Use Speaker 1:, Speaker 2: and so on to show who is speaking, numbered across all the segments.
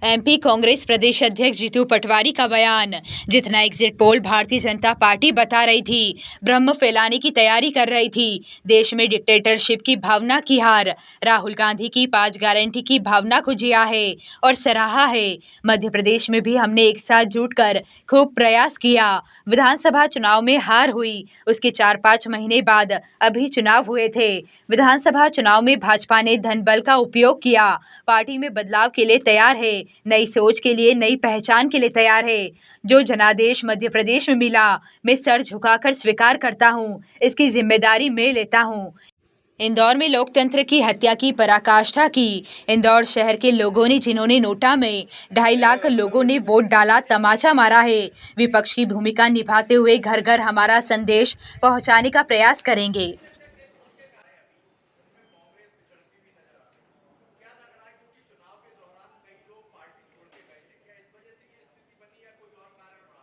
Speaker 1: MP Congress प्रदेश अध्यक्ष जीतू पटवारी का बयान। जितना exit poll Bharatiya Janata party बता रही थी, भ्रम फैलाने की तैयारी कर रही थी। देश में डिक्टेटरशिप की भावना की हार, राहुल गांधी की 5 गारंटी की भावना को जिया है और सराहा है। मध्य प्रदेश में भी हमने एक साथ जुटकर खूब प्रयास किया। विधानसभा चुनाव में हार हुई, उसके 4-5 महीने बाद अभी चुनाव हुए थे। विधानसभा चुनाव में भाजपा ने धन बल का उपयोग किया। पार्टी में बदलाव के लिए तैयार है, नई सोच के लिए, नई पहचान के लिए तैयार है। जो जनादेश मध्य प्रदेश में मिला, मैं सर झुकाकर स्वीकार करता हूं, इसकी जिम्मेदारी मैं लेता हूं। इंदौर में लोकतंत्र की हत्या की पराकाष्ठा की। इंदौर शहर के लोगों ने, जिन्होंने नोटा में 2.5 लाख लोगों ने वोट डाला, तमाचा मारा है। विपक्ष की भूमिका निभाते हुए घर घर हमारा संदेश पहुंचाने का प्रयास करेंगे।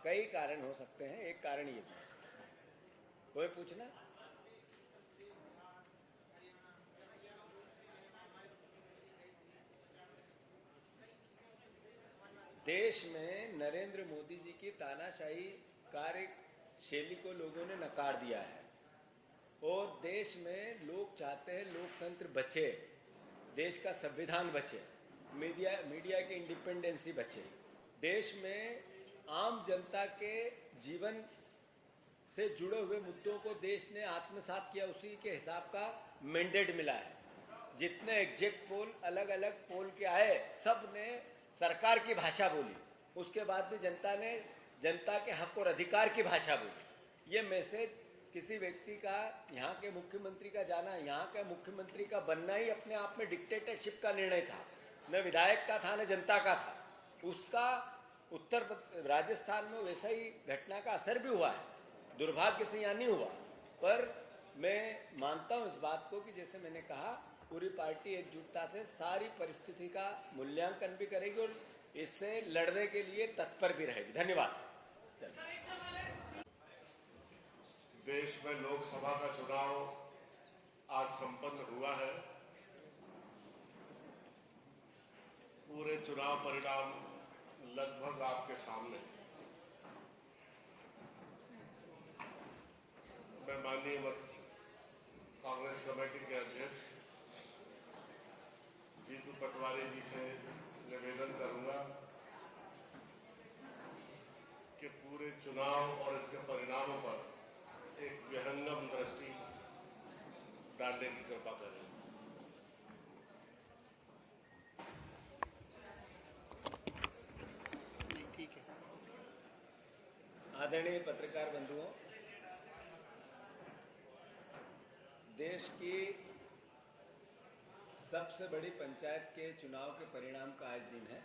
Speaker 2: कई कारण हो सकते हैं, एक कारण ये भी। कोई पूछना? देश में नरेंद्र मोदी जी की तानाशाही कार्यशैली को लोगों ने नकार दिया है और देश में लोग चाहते हैं लोकतंत्र बचे, देश का संविधान बचे, मीडिया की इंडिपेंडेंसी बचे। देश में आम जनता के जीवन से जुड़े हुए मुद्दों को देश ने आत्मसात किया, उसी के हिसाब का मैंडेट मिला है। जितने एग्जिट पोल अलग अलग पोल के आए, सब ने सरकार की भाषा बोली, उसके बाद भी जनता ने जनता के हक और अधिकार की भाषा बोली। ये मैसेज किसी व्यक्ति का, यहाँ के मुख्यमंत्री का जाना, यहाँ के मुख्यमंत्री का बनना ही अपने आप में डिक्टेटरशिप का निर्णय था, न विधायक का था न जनता का था। उसका राजस्थान में वैसा ही घटना का असर भी हुआ है, दुर्भाग्य से यहाँ नहीं हुआ। पर मैं मानता हूँ इस बात को कि जैसे मैंने कहा, पूरी पार्टी एकजुटता से सारी परिस्थिति का मूल्यांकन भी करेगी और इससे लड़ने के लिए तत्पर भी रहेगी। धन्यवाद।
Speaker 3: देश में लोकसभा का चुनाव आज संपन्न हुआ है। पूरे चुनाव परिणाम लगभग आपके सामने। मैं माननीय कांग्रेस कमेटी के अध्यक्ष जीतू पटवारी जी से निवेदन करूंगा कि पूरे चुनाव और इसके परिणामों पर एक विहंगम दृष्टि डालने की कृपा करें।
Speaker 2: ठीक है। आदरणीय पत्रकार बंधुओं, देश की सबसे बड़ी पंचायत के चुनाव के परिणाम का आज दिन है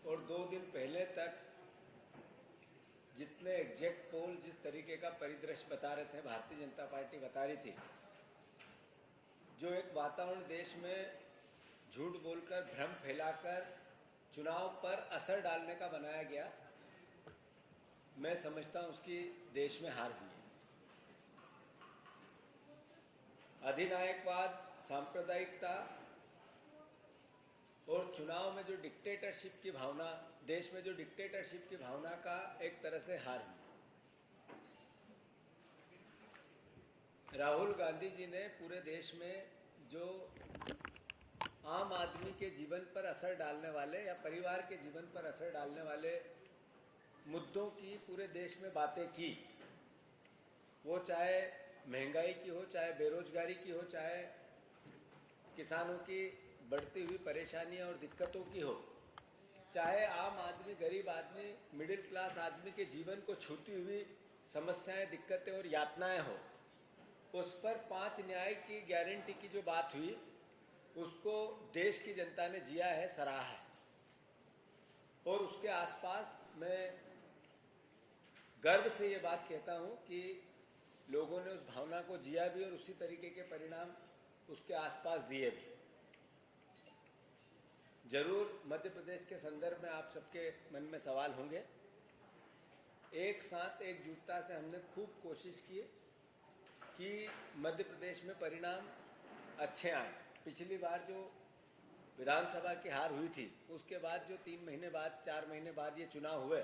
Speaker 2: और 2 दिन पहले तक जितने एग्जिट पोल जिस तरीके का परिदृश्य बता रहे थे, भारतीय जनता पार्टी बता रही थी, जो एक वातावरण देश में झूठ बोलकर, भ्रम फैलाकर चुनाव पर असर डालने का बनाया गया, मैं समझता हूं उसकी देश में हार हुई। अधिनायकवाद, सांप्रदायिकता और चुनाव में जो डिक्टेटरशिप की भावना, देश में जो डिक्टेटरशिप की भावना का एक तरह से हार हुई। राहुल गांधी जी ने पूरे देश में जो आम आदमी के जीवन पर असर डालने वाले या परिवार के जीवन पर असर डालने वाले मुद्दों की पूरे देश में बातें की, वो चाहे महंगाई की हो, चाहे बेरोजगारी की हो, चाहे किसानों की बढ़ती हुई परेशानियां और दिक्कतों की हो, चाहे आम आदमी, गरीब आदमी, मिडिल क्लास आदमी के जीवन को छूती हुई समस्याएं, दिक्कतें और यातनाएं हो, उस पर 5 न्याय की गारंटी की जो बात हुई, उसको देश की जनता ने जिया है, सराहा है। और उसके आसपास मैं गर्व से ये बात कहता हूं कि लोगों ने उस भावना को जिया भी और उसी तरीके के परिणाम उसके आसपास दिए भी। जरूर मध्य प्रदेश के संदर्भ में आप सबके मन में सवाल होंगे। एक साथ एकजुटता से हमने खूब कोशिश की कि मध्य प्रदेश में परिणाम अच्छे आए। पिछली बार जो विधानसभा की हार हुई थी, उसके बाद जो 3 महीने बाद 4 महीने बाद ये चुनाव हुए,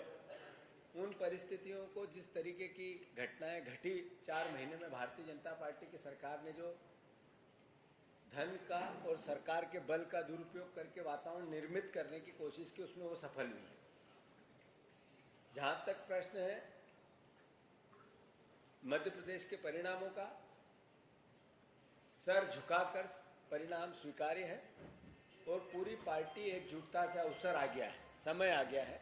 Speaker 2: उन परिस्थितियों को जिस तरीके की घटनाएं घटी 4 महीने में, भारतीय जनता पार्टी की सरकार ने जो धन का और सरकार के बल का दुरुपयोग करके वातावरण निर्मित करने की कोशिश की, उसमें वो सफल हुई है। जहां तक प्रश्न है मध्य प्रदेश के परिणामों का, सर झुकाकर परिणाम स्वीकार्य है और पूरी पार्टी एकजुटता से अवसर आ गया है, समय आ गया है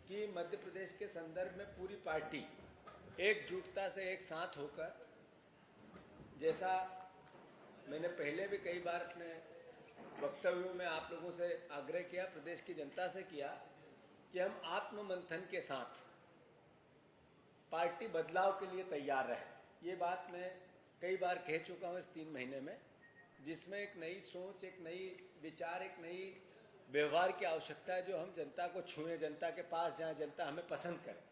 Speaker 2: कि मध्य प्रदेश के संदर्भ में पूरी पार्टी एकजुटता से एक साथ होकर, जैसा मैंने पहले भी कई बार अपने वक्तव्यों में आप लोगों से आग्रह किया, प्रदेश की जनता से किया कि हम आत्ममंथन के साथ पार्टी बदलाव के लिए तैयार रहे। ये बात मैं कई बार कह चुका हूँ इस 3 महीने में, जिसमें एक नई सोच, एक नई विचार, एक नई व्यवहार की आवश्यकता है, जो हम जनता को छुएं, जनता के पास जाएं, जनता हमें पसंद करे।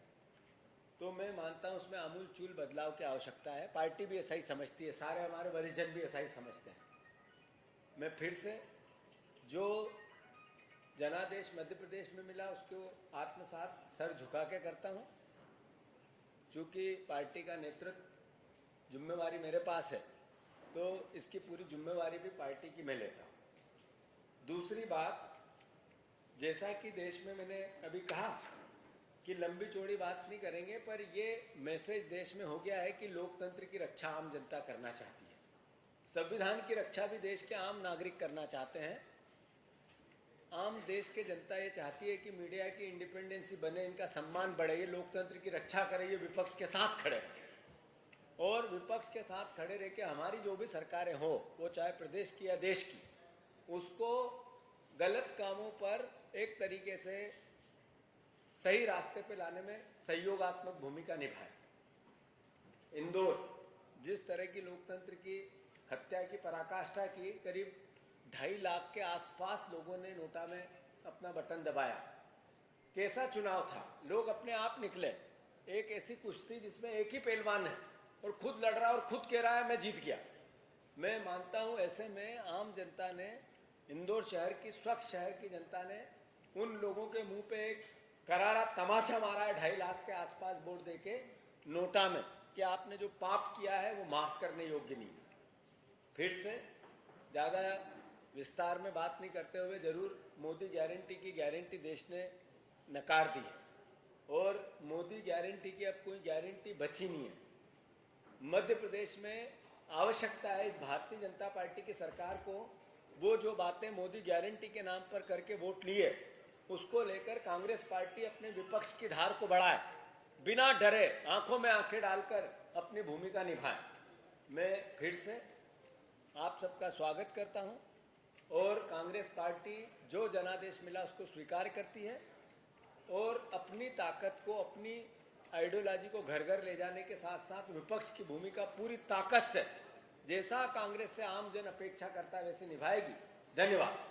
Speaker 2: तो मैं मानता हूँ उसमें आमूलचूल बदलाव की आवश्यकता है। पार्टी भी ऐसा ही समझती है, सारे हमारे वरिष्ठजन भी ऐसा ही समझते हैं। मैं फिर से जो जनादेश मध्य प्रदेश में मिला उसको आत्मसात सर झुका के करता हूँ, चूँकि पार्टी का नेतृत्व जिम्मेवारी मेरे पास है, तो इसकी पूरी जिम्मेवारी भी पार्टी की मैं लेता हूँ। दूसरी बात, जैसा कि देश में मैंने अभी कहा कि लंबी चौड़ी बात नहीं करेंगे, पर ये मैसेज देश में हो गया है कि लोकतंत्र की रक्षा आम जनता करना चाहती है, संविधान की रक्षा भी देश के आम नागरिक करना चाहते हैं। आम देश के जनता ये चाहती है कि मीडिया की इंडिपेंडेंसी बने, इनका सम्मान बढ़े, ये लोकतंत्र की रक्षा करे, ये विपक्ष के साथ खड़े रहें। और विपक्ष के साथ खड़े रह के हमारी जो भी सरकारें हो, वो चाहे प्रदेश की या देश की, उसको गलत कामों पर एक तरीके से सही रास्ते पे लाने में सहयोगात्मक भूमिका निभाए। इंदौर जिस तरह की लोकतंत्र की हत्या की पराकाष्ठा की, करीब 2.5 लाख के आसपास लोगों ने नोटा में अपना बटन दबाया। कैसा चुनाव था, लोग अपने आप निकले। एक ऐसी कुश्ती जिसमें एक ही पहलवान है और खुद लड़ रहा है और खुद कह रहा है मैं जीत गया। मैं मानता हूं ऐसे में आम जनता ने, इंदौर शहर की, स्वच्छ शहर की जनता ने उन लोगों के मुंह पे एक करारा तमाचा मारा है 2.5 लाख के आसपास वोट देके नोटा में, कि आपने जो पाप किया है वो माफ करने योग्य नहीं। फिर से ज़्यादा विस्तार में बात नहीं करते हुए, जरूर मोदी गारंटी की गारंटी देश ने नकार दी है और मोदी गारंटी की अब कोई गारंटी बची नहीं है। मध्य प्रदेश में आवश्यकता है इस भारतीय जनता पार्टी की सरकार को, वो जो बातें मोदी गारंटी के नाम पर करके वोट लिए, उसको लेकर कांग्रेस पार्टी अपने विपक्ष की धार को बढ़ाए, बिना डरे, आंखों में आंखें डालकर अपनी भूमिका निभाए। मैं फिर से आप सबका स्वागत करता हूं और कांग्रेस पार्टी जो जनादेश मिला उसको स्वीकार करती है और अपनी ताकत को, अपनी आइडियोलॉजी को घर घर ले जाने के साथ साथ विपक्ष की भूमिका पूरी ताकत से, जैसा कांग्रेस से आम जन अपेक्षा करता है, वैसे निभाएगी। धन्यवाद।